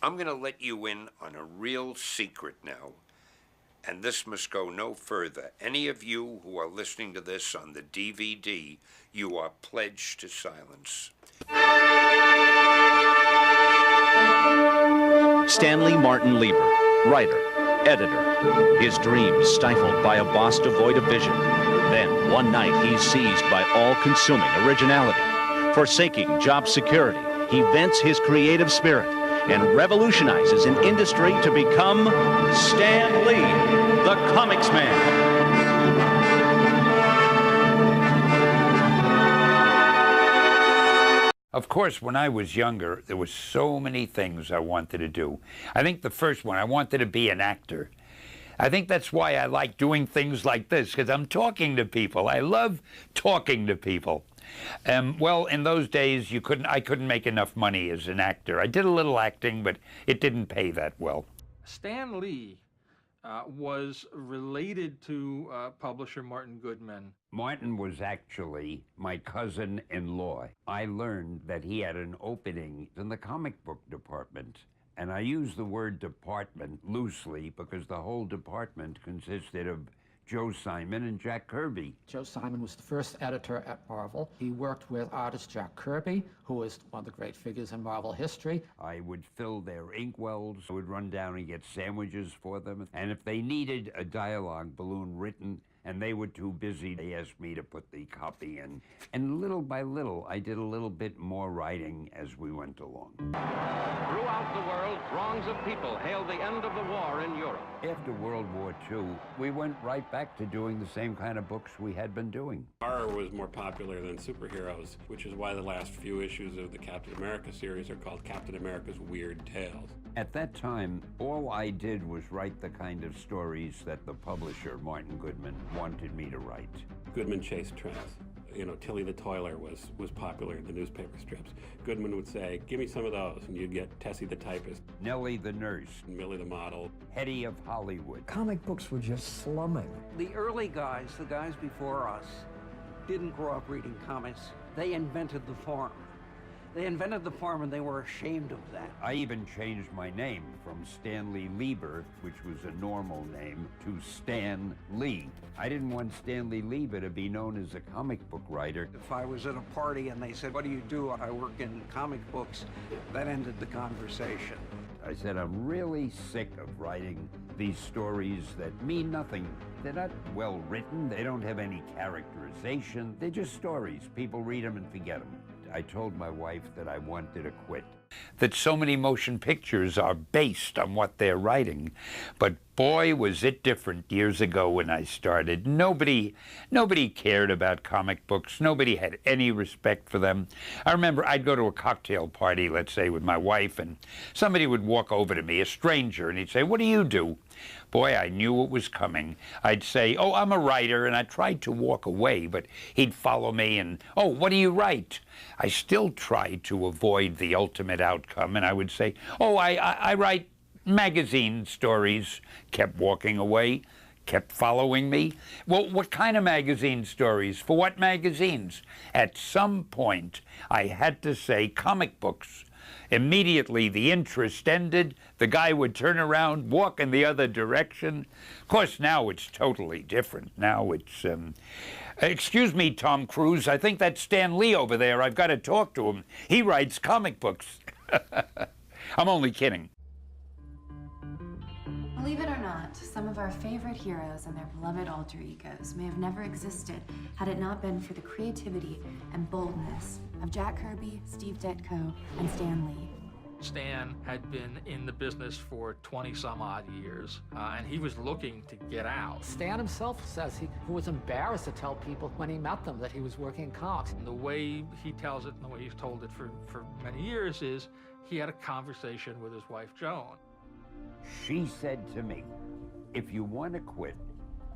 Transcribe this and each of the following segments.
I'm going to let you in on a real secret now, and this must go no further. Any of you who are listening to this on the DVD, you are pledged to silence. Stanley Martin Lieber, writer, editor. His dreams stifled by a boss devoid of vision. Then, one night, he's seized by all-consuming originality. Forsaking job security, he vents his creative spirit and revolutionizes an industry to become Stan Lee, the Comics Man. Of course, when I was younger, there were so many things I wanted to do. I think the first one, I wanted to be an actor. I think that's why I like doing things like this, because I'm talking to people. I love talking to people. Well, in those days, I couldn't make enough money as an actor. I did a little acting, but it didn't pay that well. Stan Lee was related to publisher Martin Goodman. Martin was actually my cousin-in-law. I learned that he had an opening in the comic book department. And I use the word department loosely because the whole department consisted of Joe Simon and Jack Kirby. Joe Simon was the first editor at Marvel. He worked with artist Jack Kirby, who is one of the great figures in Marvel history. I would fill their inkwells. I would run down and get sandwiches for them. And if they needed a dialogue balloon written and they were too busy, they asked me to put the copy in. And little by little, I did a little bit more writing as we went along. Throughout the world, throngs of people hailed the end of the war in Europe. After World War II, we went right back to doing the same kind of books we had been doing. Horror was more popular than superheroes, which is why the last few issues of the Captain America series are called Captain America's Weird Tales. At that time, all I did was write the kind of stories that the publisher, Martin Goodman, wanted me to write. Goodman chased trends. You know, Tilly the Toiler was popular in the newspaper strips. Goodman would say, give me some of those, and you'd get Tessie the Typist, Nellie the Nurse, Millie the Model, Hetty of Hollywood. Comic books were just slumming. The early guys, the guys before us, didn't grow up reading comics. They invented the form. They invented the form and they were ashamed of that. I even changed my name from Stanley Lieber, which was a normal name, to Stan Lee. I didn't want Stanley Lieber to be known as a comic book writer. If I was at a party and they said, what do you do? I work in comic books. That ended the conversation. I said, I'm really sick of writing these stories that mean nothing. They're not well written. They don't have any characterization. They're just stories. People read them and forget them. I told my wife that I wanted to quit. That so many motion pictures are based on what they're writing. But boy, was it different years ago when I started. Nobody cared about comic books. Nobody had any respect for them. I remember I'd go to a cocktail party, let's say, with my wife, and somebody would walk over to me, a stranger, and he'd say, what do you do? Boy, I knew it was coming. I'd say, oh, I'm a writer, and I tried to walk away, but he'd follow me and, oh, what do you write? I still tried to avoid the ultimate outcome, and I would say, oh, I write magazine stories. Kept walking away, kept following me. Well, what kind of magazine stories? For what magazines? At some point, I had to say comic books. Immediately, the interest ended. The guy would turn around, walk in the other direction. Of course, now it's totally different. Now it's, excuse me, Tom Cruise, I think that's Stan Lee over there. I've got to talk to him. He writes comic books. I'm only kidding. Believe it or not, some of our favorite heroes and their beloved alter egos may have never existed had it not been for the creativity and boldness of Jack Kirby, Steve Ditko, and Stan Lee. Stan had been in the business for 20-some-odd years, and he was looking to get out. Stan himself says he was embarrassed to tell people when he met them that he was working in comics. And the way he tells it and the way he's told it for many years is he had a conversation with his wife, Joan. She said to me, if you want to quit,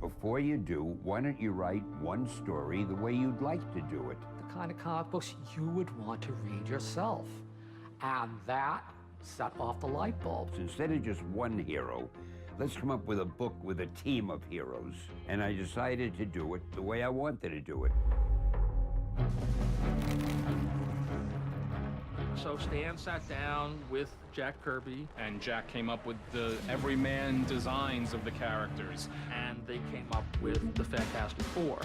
before you do, why don't you write one story the way you'd like to do it? The kind of comic books you would want to read yourself. And that set off the light bulb. Instead of just one hero, let's come up with a book with a team of heroes. And I decided to do it the way I wanted to do it. So Stan sat down with Jack Kirby. And Jack came up with the everyman designs of the characters. And they came up with the Fantastic Four.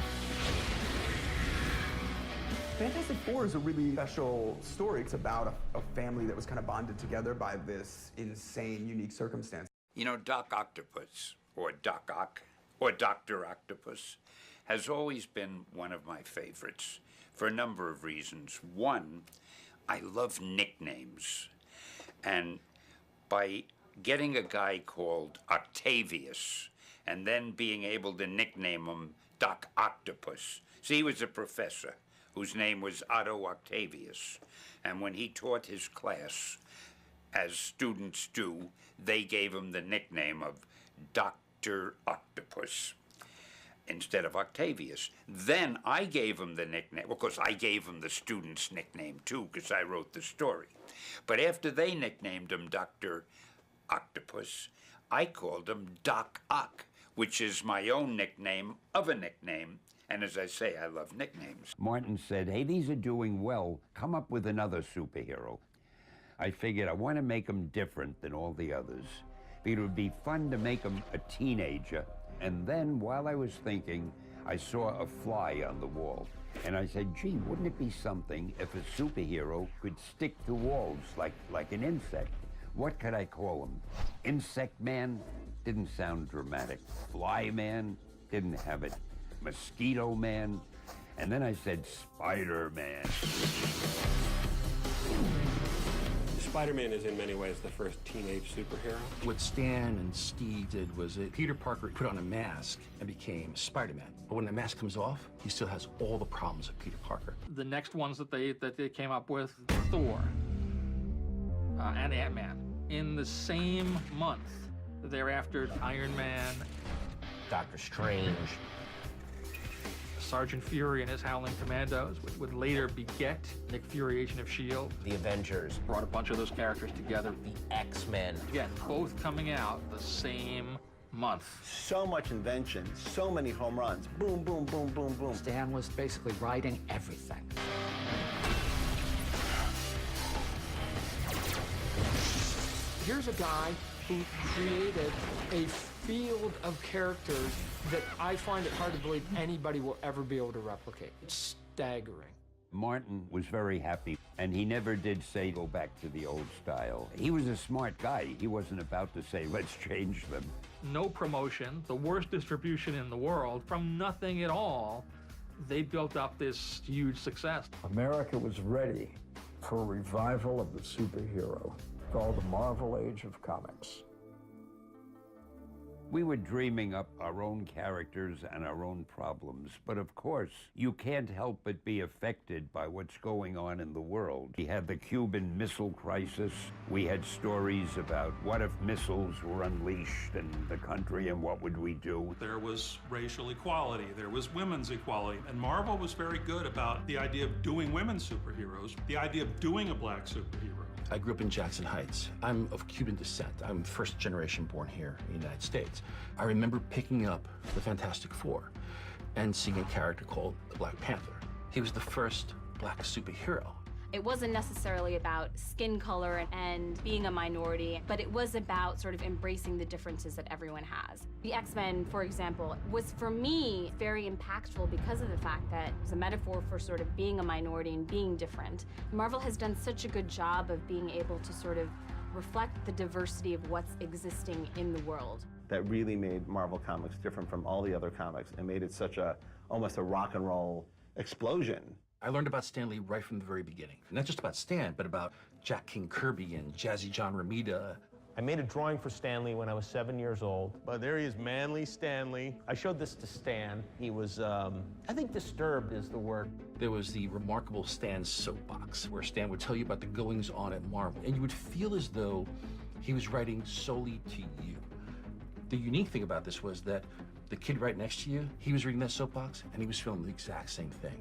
Fantastic Four is a really special story. It's about a family that was kind of bonded together by this insane, unique circumstance. You know, Doc Octopus, or Doc Ock, or Dr. Octopus, has always been one of my favorites for a number of reasons. One, I love nicknames. And by getting a guy called Octavius and then being able to nickname him Doc Octopus. See, he was a professor whose name was Otto Octavius. And when he taught his class, as students do, they gave him the nickname of Dr. Octopus instead of Octavius. Then I gave him the nickname, of course I gave him the student's nickname too, because I wrote the story. But after they nicknamed him Dr. Octopus, I called him Doc Ock, which is my own nickname of a nickname. And as I say, I love nicknames. Martin said, hey, these are doing well. Come up with another superhero. I figured I want to make him different than all the others. It would be fun to make him a teenager. And then, while I was thinking, I saw a fly on the wall. And I said, gee, wouldn't it be something if a superhero could stick to walls like an insect? What could I call him? Insect Man? Didn't sound dramatic. Fly Man? Didn't have it. Mosquito Man? And then I said Spider-Man. Spider-Man is in many ways the first teenage superhero. What Stan and Steve did was that Peter Parker put on a mask and became Spider-Man. But when the mask comes off, he still has all the problems of Peter Parker. The next ones that they came up with, Thor and Ant-Man. In the same month, thereafter, Iron Man, Doctor Strange, Sergeant Fury and his Howling Commandos, which would later beget Nick Fury, Agent of S.H.I.E.L.D. The Avengers. Brought a bunch of those characters together. The X-Men. Again, both coming out the same month. So much invention, so many home runs. Boom, boom, boom, boom, boom. Stan was basically writing everything. Here's a guy who created a field of characters that I find it hard to believe anybody will ever be able to replicate. It's staggering. Martin was very happy, and he never did say go back to the old style. He was a smart guy. He wasn't about to say, let's change them. No promotion, the worst distribution in the world, from nothing at all, they built up this huge success. America was ready for a revival of the superhero, called the Marvel Age of Comics. We were dreaming up our own characters and our own problems, but of course, you can't help but be affected by what's going on in the world. We had the Cuban Missile Crisis. We had stories about what if missiles were unleashed in the country and what would we do? There was racial equality, there was women's equality, and Marvel was very good about the idea of doing women's superheroes, the idea of doing a black superhero. I grew up in Jackson Heights. I'm of Cuban descent. I'm first generation born here in the United States. I remember picking up the Fantastic Four and seeing a character called the Black Panther. He was the first black superhero. It wasn't necessarily about skin color and being a minority, but it was about sort of embracing the differences that everyone has. The X-Men, for example, was for me very impactful because of the fact that it was a metaphor for sort of being a minority and being different. Marvel has done such a good job of being able to sort of reflect the diversity of what's existing in the world. That really made Marvel Comics different from all the other comics and made it such a, almost a rock and roll explosion. I learned about Stan Lee right from the very beginning. Not just about Stan, but about Jack King Kirby and Jazzy John Romita. I made a drawing for Stan Lee when I was 7 years old. But there he is, manly Stan Lee. I showed this to Stan. He was, I think disturbed is the word. There was the remarkable Stan soapbox, where Stan would tell you about the goings-on at Marvel, and you would feel as though he was writing solely to you. The unique thing about this was that the kid right next to you, he was reading that soapbox, and he was feeling the exact same thing.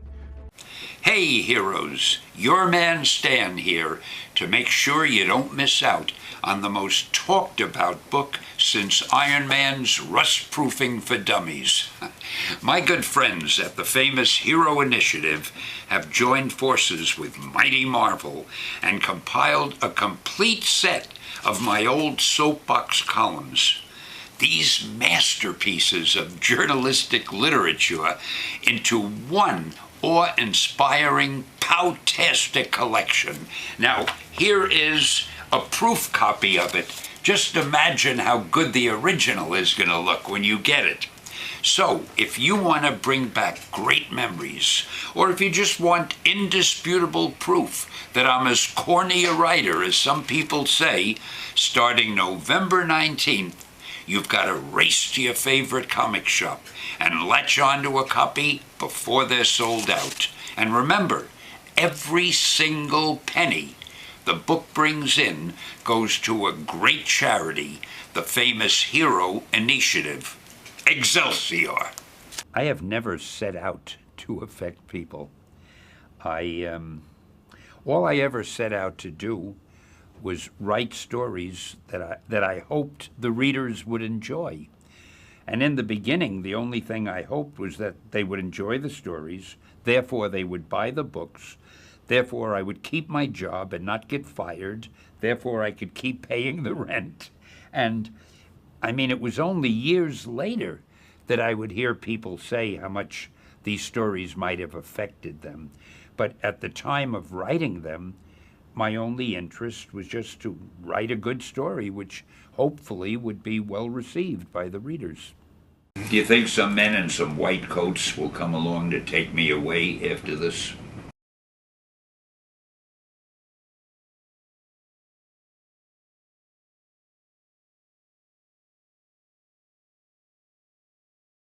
Hey heroes, your man Stan here to make sure you don't miss out on the most talked about book since Iron Man's Rust-Proofing for Dummies. My good friends at the famous Hero Initiative have joined forces with Mighty Marvel and compiled a complete set of my old soapbox columns. These masterpieces of journalistic literature into one awe-inspiring, pow-tastic collection. Now, here is a proof copy of it. Just imagine how good the original is going to look when you get it. So, if you want to bring back great memories, or if you just want indisputable proof that I'm as corny a writer as some people say, starting November 19th, you've got to race to your favorite comic shop and latch onto a copy before they're sold out. And remember, every single penny the book brings in goes to a great charity, the famous Hero Initiative. Excelsior! I have never set out to affect people. All I ever set out to do was write stories that I hoped the readers would enjoy. And in the beginning, the only thing I hoped was that they would enjoy the stories, therefore they would buy the books, therefore I would keep my job and not get fired, therefore I could keep paying the rent. And I mean, it was only years later that I would hear people say how much these stories might have affected them. But at the time of writing them, my only interest was just to write a good story, which hopefully would be well received by the readers. Do you think some men in some white coats will come along to take me away after this?